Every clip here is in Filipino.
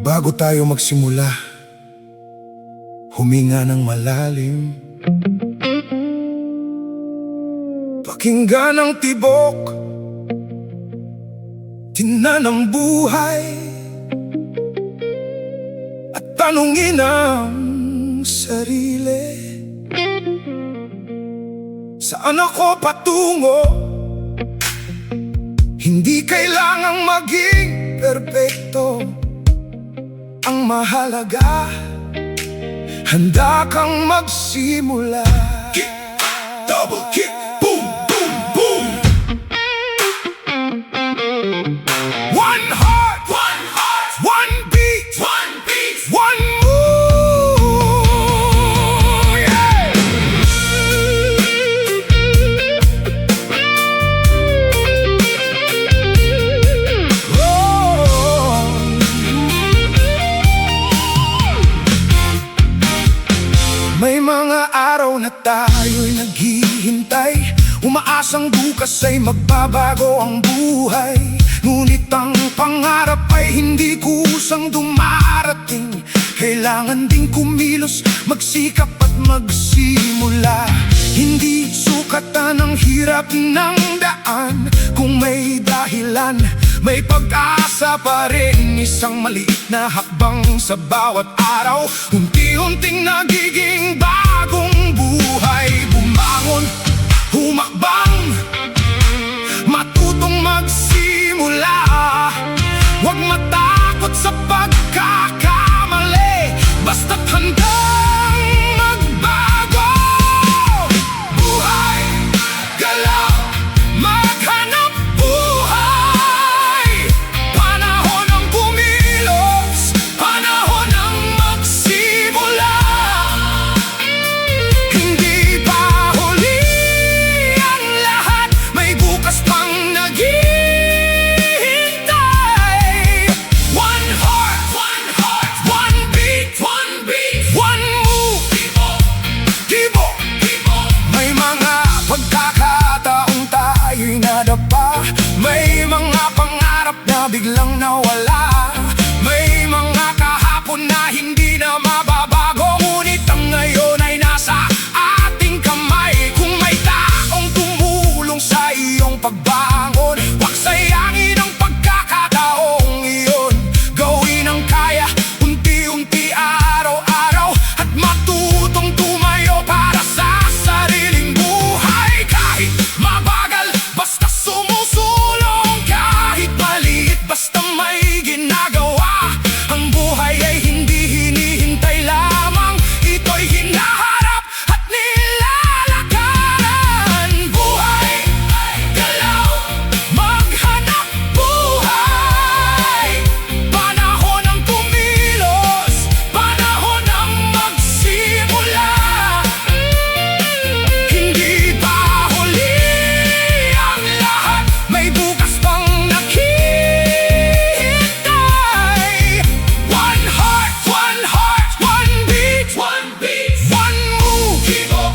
Bago tayo magsimula, huminga ng malalim. Pakinggan ang tibok, tingnan ang buhay, at tanungin ang sarili. Saan ako patungo? Hindi kailangang maging perpekto. Ang mahalaga, handa kang magsimula. Kick, double kick, boom, boom, boom. One heart, one beat, one move, yeah. May mga araw na tayo'y naghihintay, umaasang bukas ay magbabago ang buhay. Ngunit ang pangarap ay hindi kusang dumarating. Kailangan ding kumilos, magsikap at magsimula. Hindi sukatan ang hirap ng daan. Kung may dahilan, may pag-asa pa rin. Isang maliit na hakbang sa bawat araw, unti-unting nagiging bagong buhay. Bumangon, humakbang, matutong magsimula. Huwag matakot sa pagkakamali, basta't handang magbago. Buhay, galaw, maghanap buhay. Panahon ng kumilos, panahon ng magsimula. Hindi pa huli ang lahat, may bukas pang naghihintay. One heart, one beat, one move, kibo. May mga pagkakataong tayo'y nadapa, may mga pangarap na biglang nawala, may mga kahapon na hindi na mababago. Ngunit ang ngayon ay nasa ating kamay. Kung may taong tumulong sa iyong pagbangon, huwag sayangin ang pagkakataong iyon. Gawin ang kaya, unti-unti, araw-araw, at matutong tumayo para sa sariling buhay. Kahit mabagal, basta sumusulong. Kahit maliit, basta may ginagawa. Ang buhay ay hindi hinihintay lamang, ito'y hinaharap at nilalakaran. Buhay, galaw, maghanap buhay. Panahon ng kumilos, panahon ng magsimula. Hindi pa huli ang lahat, may bukas pang naghihintay. One heart, one beat, one move, kibo.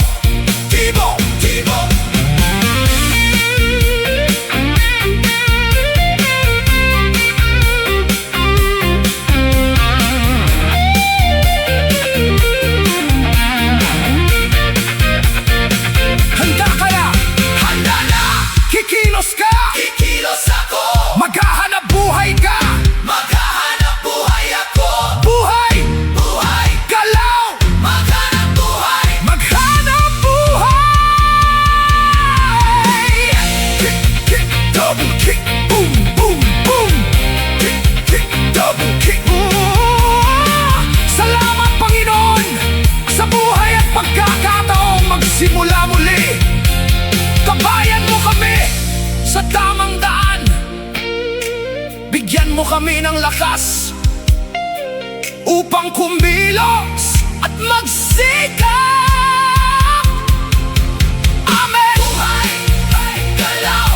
Handa ka na? Handa na! Kikilos ka? Kikilos ako! Maghahanap buhay ka? Maghahanap buhay ako! Buhay! Galaw! Maghanap buhay! Maghanap buhay! Kick, double kick, boom, boom, boom! Kick, double kick, Salamat, Panginoon, sa buhay at pagkakataong magsimula muli. Kabayan mo kami sa tamang daan, bigyan mo kami ng lakas upang kumilos at magsikap. Amen! Buhay, galaw,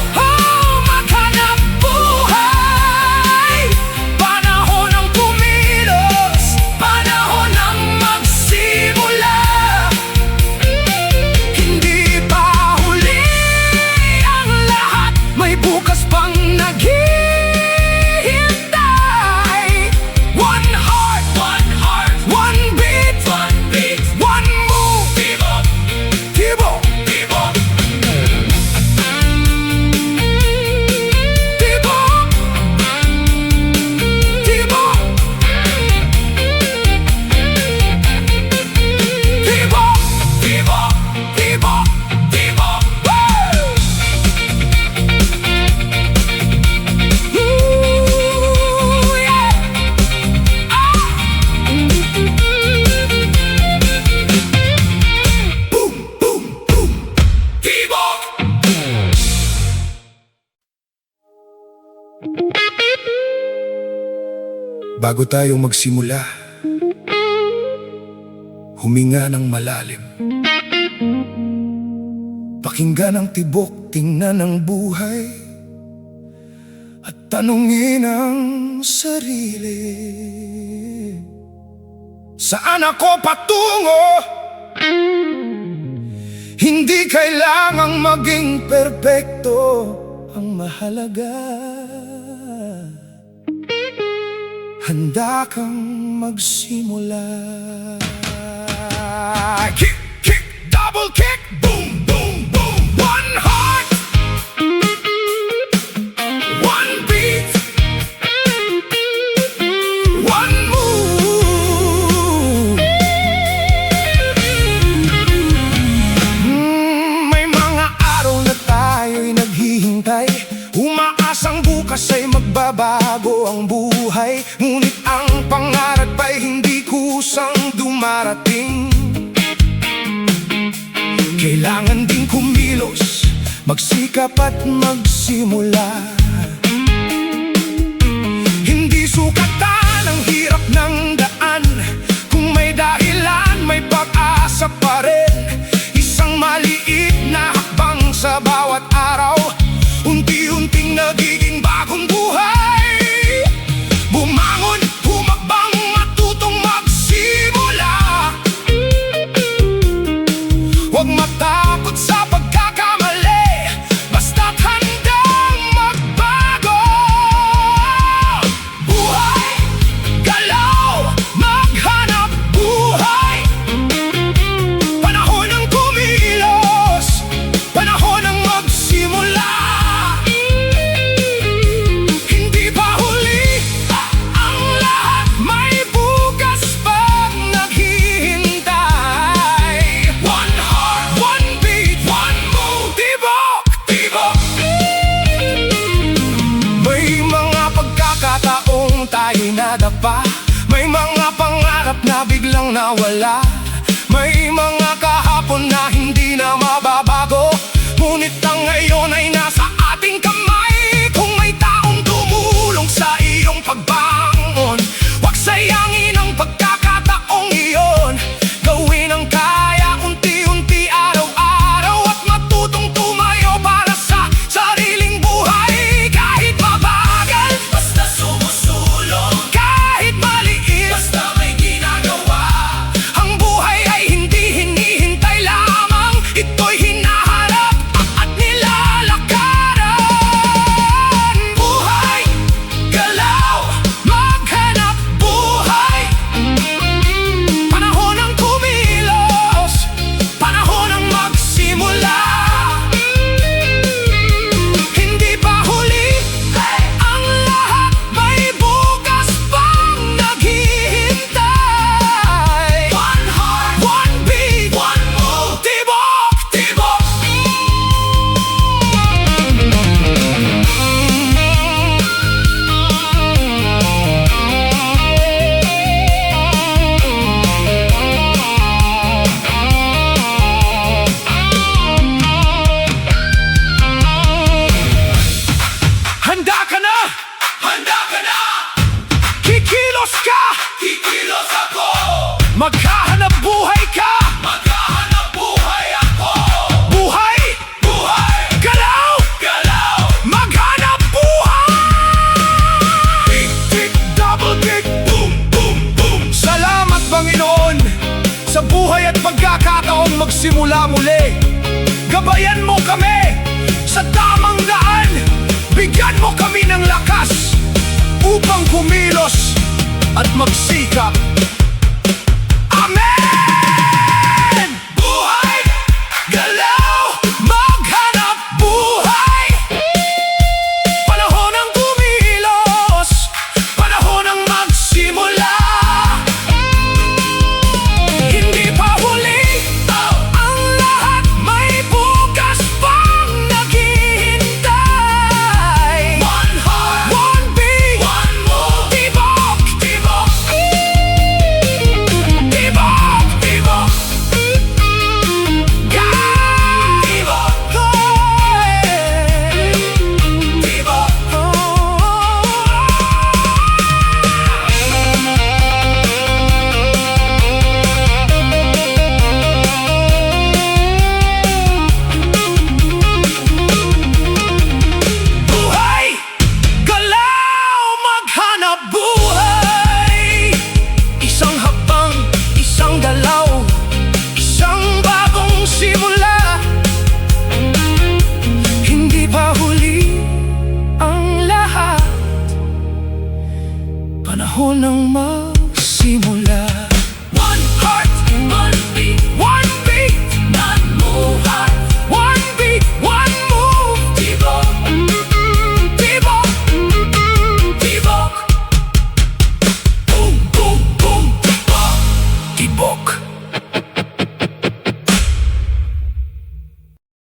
maghanap buhay. Panahon ng kumilos, panahon ng magsimula. Hindi pa huli ang lahat, may bukas pang nag Bago tayo magsimula, huminga ng malalim. Pakinggan ang tibok, tingnan ang buhay, at tanungin ang sarili. Saan ako patungo? Hindi kailangang maging perpekto, ang mahalaga handa kang magsimula. Kick, kick, double kick, boom, boom, boom. One heart, one beat, one move. May mga araw na tayo'y naghihintay, umaasang bukas ay magbabago ang buhay. Ngunit ang pangarap ay hindi kusang dumarating. Kailangan din kumilos, magsikap at magsimula. Hindi sukatan ang hirap ng daan, kung may dahilan may pag-asa pa rin. Isang maliit na hakbang sa bawat araw, unti-unting nagiging bagong buhay. Bumangon, humakbang, matutong magsimula. Huwag matakot sa pagkakamali, basta't handang magbago. Buhay, galaw, maghanap buhay. Panahon ng kumilos, panahon ng magsimula. Hindi pa huli ang lahat, may bukas pang naghihintay. One heart, one beat, one move. Tibok, tibok. May mga pagkakataong tayo'y nadapa, may mga pangarap na biglang nawala, may mga kahapon na hindi na mababago. Ngunit ang ngayon ay nasa ating kamay. Kung may taong tumulong sa iyong pagbangon, huwag sayangin ang pagkakataong iyon. Gawin ang kaya, unti-unti, araw-araw, at matutong tumayo para sa sariling buhay. Kahit mabagal, basta sumusulong. Kahit maliit, basta may ginagawa. Ang buhay ay hindi hinihintay lamang, ito'y hinaharap at nilalakaran. Buhay, galaw, maghanap buhay. Panahon ng kumilos, panahon ng magsimula. Hindi pa huli ang lahat, may bukas pang naghihintay. One heart, one beat, one move. Tibok, tibok. Handa ka na? Handa ka na? Kikilos ka? Kikilos ako. Maghahanap buhay ka? Maghahanap buhay ako. Buhay? Buhay. Galaw? Galaw. Maghanap buhay. Tick, tick, double tick, boom, boom, boom. Salamat Panginoon sa buhay at pagkakataong magsimula muli. Gabayan mo kami sa tamang daan, bigyan mo kami ng lakas upang kumilos at magsikap.